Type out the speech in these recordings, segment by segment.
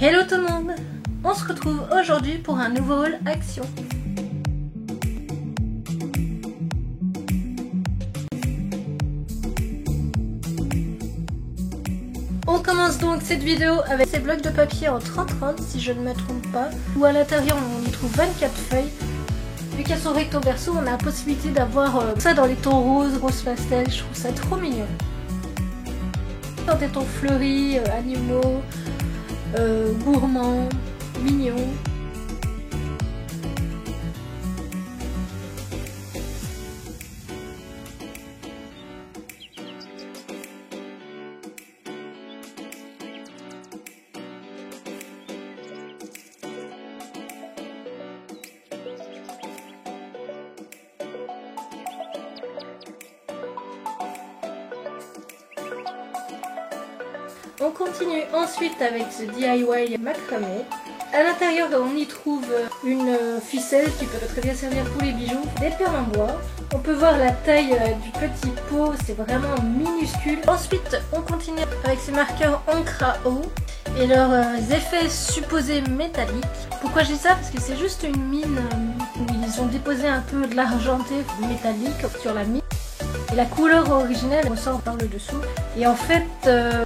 Hello tout le monde! On se retrouve aujourd'hui pour un nouveau haul action. On commence donc cette vidéo avec ces blocs de papier en 30-30 si je ne me trompe pas, où à l'intérieur on y trouve 24 feuilles. Vu qu'elles sont recto verso, on a la possibilité d'avoir ça dans les tons roses, rose pastel, je trouve ça trop mignon. Dans des tons fleuris, animaux, gourmands, mignons. On continue ensuite avec ce DIY macramé. À l'intérieur, on y trouve une ficelle qui peut très bien servir pour les bijoux, des perles en bois. On peut voir la taille du petit pot, c'est vraiment minuscule. Ensuite, on continue avec ces marqueurs encre à eau et leurs effets supposés métalliques. Pourquoi je dis ça? Parce que c'est juste une mine où ils ont déposé un peu de l'argenté métallique sur la mine. Et la couleur originelle ressort par le dessous. Et en fait,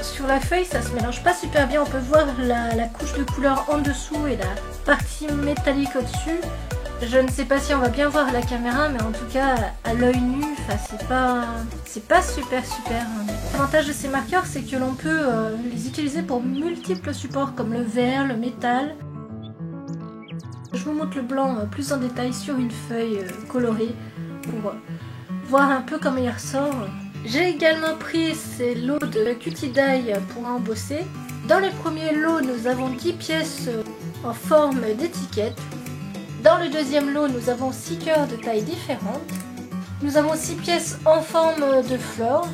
sur la feuille, ça se mélange pas super bien. On peut voir la couche de couleur en dessous et la partie métallique au-dessus. Je ne sais pas si on va bien voir à la caméra, mais en tout cas, à l'œil nu, c'est pas super. L'avantage de ces marqueurs, c'est que l'on peut les utiliser pour multiples supports comme le verre, le métal. Je vous montre le blanc plus en détail sur une feuille colorée pour voir un peu comment il ressort. J'ai également pris ces lots de cutie die pour embosser. Dans le premier lot, nous avons 10 pièces en forme d'étiquette. Dans le deuxième lot, nous avons 6 cœurs de tailles différentes. Nous avons 6 pièces en forme de fleurs.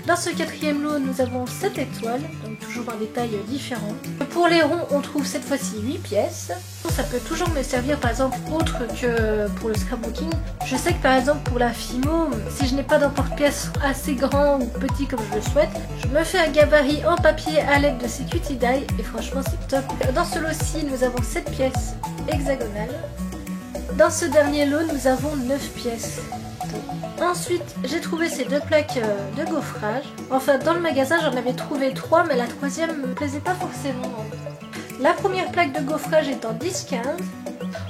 Dans ce quatrième lot, nous avons 7 étoiles, donc toujours dans des tailles différentes. Pour les ronds, on trouve cette fois-ci 8 pièces. Ça peut toujours me servir par exemple autre que pour le scrapbooking. Je sais que par exemple pour la Fimo, si je n'ai pas d'emporte-pièce assez grand ou petit comme je le souhaite, je me fais un gabarit en papier à l'aide de ces cutie die et franchement c'est top. Dans ce lot-ci, nous avons 7 pièces hexagonales. Dans ce dernier lot, nous avons 9 pièces. Ensuite, j'ai trouvé ces 2 plaques de gaufrage. Enfin, dans le magasin, j'en avais trouvé 3, mais la troisième me plaisait pas forcément. La première plaque de gaufrage est en 10-15.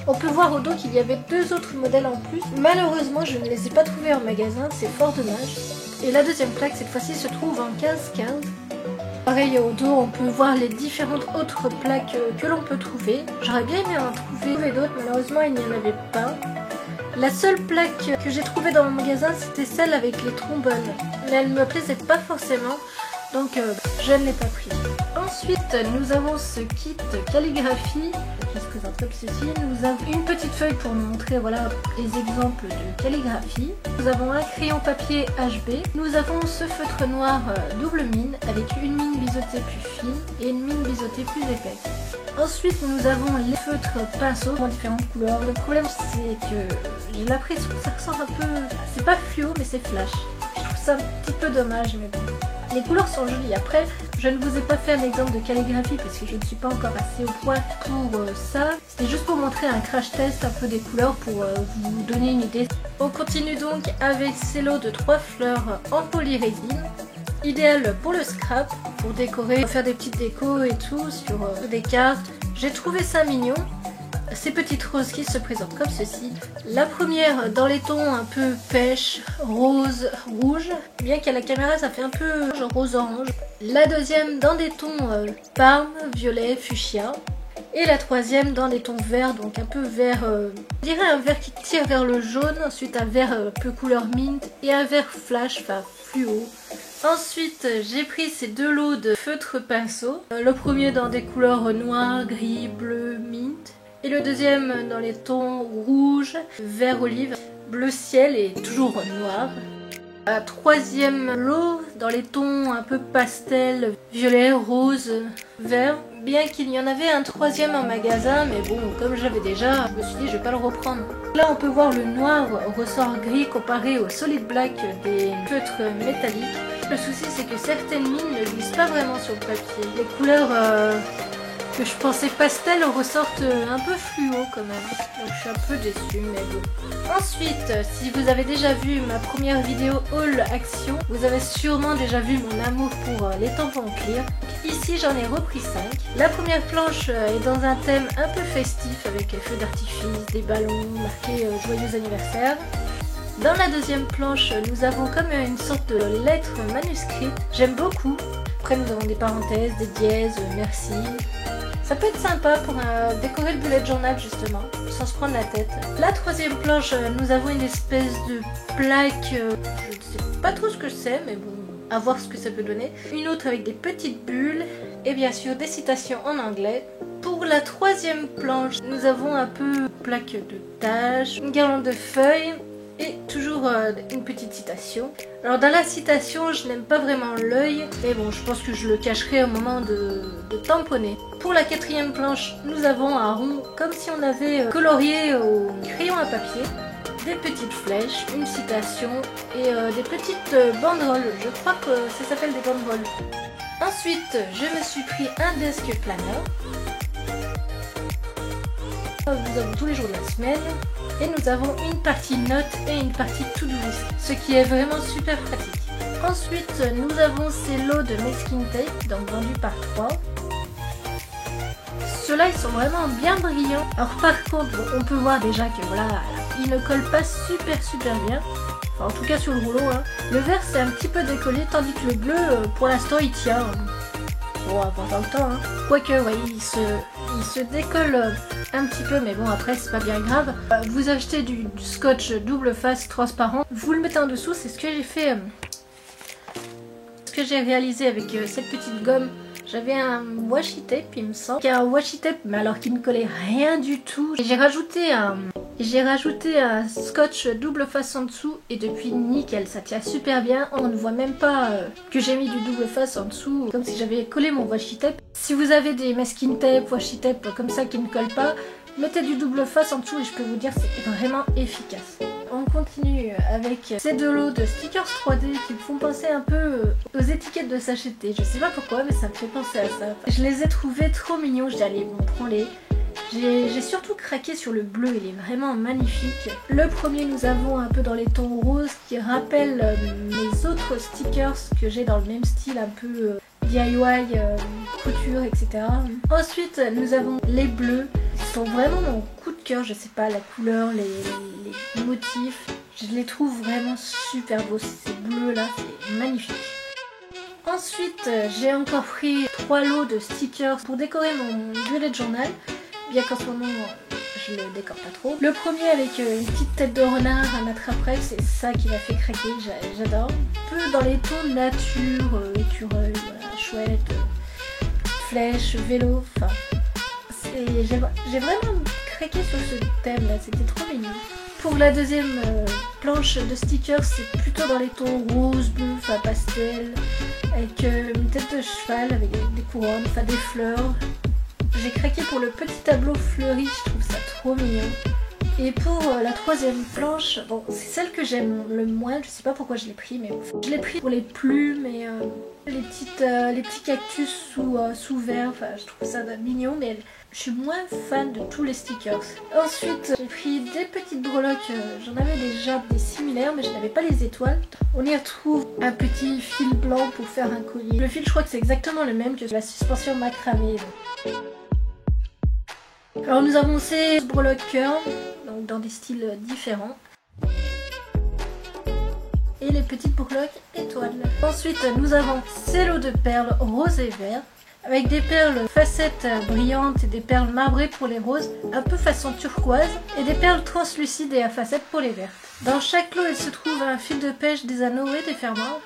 On peut voir au dos qu'il y avait 2 autres modèles en plus. Malheureusement, je ne les ai pas trouvés en magasin, c'est fort dommage. Et la deuxième plaque, cette fois-ci, se trouve en 15-15. Pareil, au dos, on peut voir les différentes autres plaques que l'on peut trouver. J'aurais bien aimé en trouver d'autres, malheureusement, il n'y en avait pas. La seule plaque que j'ai trouvée dans mon magasin, c'était celle avec les trombones. Mais elle ne me plaisait pas forcément, donc je ne l'ai pas pris. Ensuite, nous avons ce kit calligraphie qui se présente comme ceci. Nous avons une petite feuille pour montrer voilà, les exemples de calligraphie. Nous avons un crayon papier HB. Nous avons ce feutre noir double mine avec une mine biseautée plus fine et une mine biseautée plus épaisse. Ensuite, nous avons les feutres pinceaux en différentes couleurs. Le problème, c'est que j'ai l'impression que ça ressort un peu... C'est pas fluo, mais c'est flash. Je trouve ça un petit peu dommage, mais bon. Les couleurs sont jolies. Après, je ne vous ai pas fait un exemple de calligraphie parce que je ne suis pas encore assez au point pour ça. C'était juste pour montrer un crash test un peu des couleurs pour vous donner une idée. On continue donc avec ces lots de 3 fleurs en polyrésine. Idéal pour le scrap, pour décorer, faire des petites décos et tout sur des cartes. J'ai trouvé ça mignon. Ces petites roses qui se présentent comme ceci. La première dans les tons un peu pêche, rose, rouge. Bien qu'à la caméra ça fait un peu rose-orange. La deuxième dans des tons parme, violet, fuchsia. Et la troisième dans des tons verts, donc un peu vert, je dirais un vert qui tire vers le jaune. Ensuite un vert un peu couleur mint et un vert flash, enfin fluo. Ensuite, j'ai pris ces 2 lots de feutres pinceaux. Le premier dans des couleurs noir, gris, bleu, mint. Et le deuxième dans les tons rouge, vert olive, bleu ciel et toujours noir. Un troisième lot dans les tons un peu pastel, violet, rose, vert. Bien qu'il y en avait un troisième en magasin, mais bon, comme j'avais déjà, je me suis dit je vais pas le reprendre. Là on peut voir le noir ressort gris comparé au solid black des feutres métalliques. Le souci c'est que certaines mines ne glissent pas vraiment sur le papier. Les couleurs que je pensais pastel ressortent un peu fluo quand même. Donc je suis un peu déçue, mais bon. Ensuite, si vous avez déjà vu ma première vidéo haul action, vous avez sûrement déjà vu mon amour pour les tampons clear. Ici j'en ai repris 5. La première planche est dans un thème un peu festif avec les feux d'artifice, des ballons marqués joyeux anniversaire. Dans la deuxième planche, nous avons comme une sorte de lettre manuscrite. J'aime beaucoup. Après nous avons des parenthèses, des dièses, merci. Ça peut être sympa pour décorer le bullet journal justement, sans se prendre la tête. La troisième planche, nous avons une espèce de plaque, je ne sais pas trop ce que c'est, mais bon, à voir ce que ça peut donner. Une autre avec des petites bulles, et bien sûr des citations en anglais. Pour la troisième planche, nous avons un peu plaque de tâches, une guirlande de feuilles, et toujours une petite citation. Alors dans la citation, je n'aime pas vraiment l'œil, mais bon, je pense que je le cacherai au moment de tamponner. Pour la quatrième planche, nous avons un rond comme si on avait colorié au crayon à papier. Des petites flèches, une citation et des petites banderoles. Je crois que ça s'appelle des banderoles. Ensuite, je me suis pris un desk planner. Nous avons tous les jours de la semaine. Et nous avons une partie notes et une partie to-do list, ce qui est vraiment super pratique. Ensuite, nous avons ces lots de masking tape, donc vendus par 3. Ceux-là, ils sont vraiment bien brillants. Alors par contre, bon, on peut voir déjà que voilà, ils ne collent pas super bien. Enfin, en tout cas sur le rouleau. Hein. Le vert, c'est un petit peu décollé, tandis que le bleu, pour l'instant, il tient. Bon, avant dans le temps. Hein. Quoique, ouais, il se décolle un petit peu, mais bon, après, c'est pas bien grave. Vous achetez du scotch double face transparent, vous le mettez en dessous, c'est ce que j'ai fait. Ce que j'ai réalisé avec cette petite gomme. J'avais un washi tape, il me semble. Un washi tape, mais alors qui ne collait rien du tout. Et j'ai rajouté un scotch double face en dessous et depuis nickel, ça tient super bien. On ne voit même pas que j'ai mis du double face en dessous, comme si j'avais collé mon washi tape. Si vous avez des masking tape, washi tape comme ça qui ne collent pas, mettez du double face en dessous et je peux vous dire c'est vraiment efficace. On continue avec ces deux lots de stickers 3D qui me font penser un peu aux étiquettes de sachet de thé. Je sais pas pourquoi, mais ça me fait penser à ça. Je les ai trouvés trop mignons, je dis allez, bon, prends-les. J'ai surtout craqué sur le bleu, il est vraiment magnifique. Le premier, nous avons un peu dans les tons roses qui rappellent mes autres stickers que j'ai dans le même style, un peu DIY, couture, etc. Ensuite, nous avons les bleus. Ils sont vraiment mon coup de cœur, je sais pas, la couleur, les motifs. Je les trouve vraiment super beaux, ces bleus là, c'est magnifique. Ensuite, j'ai encore pris 3 lots de stickers pour décorer mon bullet journal. Bien qu'en ce moment, je le décore pas trop. Le premier avec une petite tête de renard, un attrape-rêve, c'est ça qui m'a fait craquer, j'adore. Un peu dans les tons de nature, écureuil, voilà, chouette, flèche, vélo, enfin... J'ai vraiment craqué sur ce thème là, c'était trop mignon. Pour la deuxième planche de stickers, c'est plutôt dans les tons rose, bleu, enfin pastel, avec une tête de cheval, avec des couronnes, enfin des fleurs. J'ai craqué pour le petit tableau fleuri, je trouve ça trop mignon. Et pour la troisième planche, bon, c'est celle que j'aime le moins, je sais pas pourquoi je l'ai pris, mais bon. Je l'ai pris pour les plumes et les petits cactus sous verre, enfin je trouve ça mignon, mais je suis moins fan de tous les stickers. Ensuite, j'ai pris des petites breloques, j'en avais déjà des similaires, mais je n'avais pas les étoiles. On y retrouve un petit fil blanc pour faire un collier. Le fil, je crois que c'est exactement le même que la suspension macramé. Alors nous avons ces breloques cœur, donc dans des styles différents. Et les petites breloques étoiles. Ensuite nous avons ces lots de perles roses et vertes, avec des perles facettes brillantes et des perles marbrées pour les roses, un peu façon turquoise, et des perles translucides et à facettes pour les vertes. Dans chaque lot il se trouve un fil de pêche, des anneaux et des fermoirs.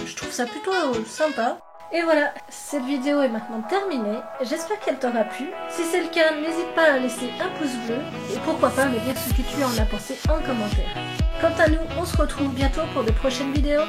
Je trouve ça plutôt sympa. Et voilà, cette vidéo est maintenant terminée, j'espère qu'elle t'aura plu. Si c'est le cas, n'hésite pas à laisser un pouce bleu et pourquoi pas me dire ce que tu en as pensé en commentaire. Quant à nous, on se retrouve bientôt pour de prochaines vidéos.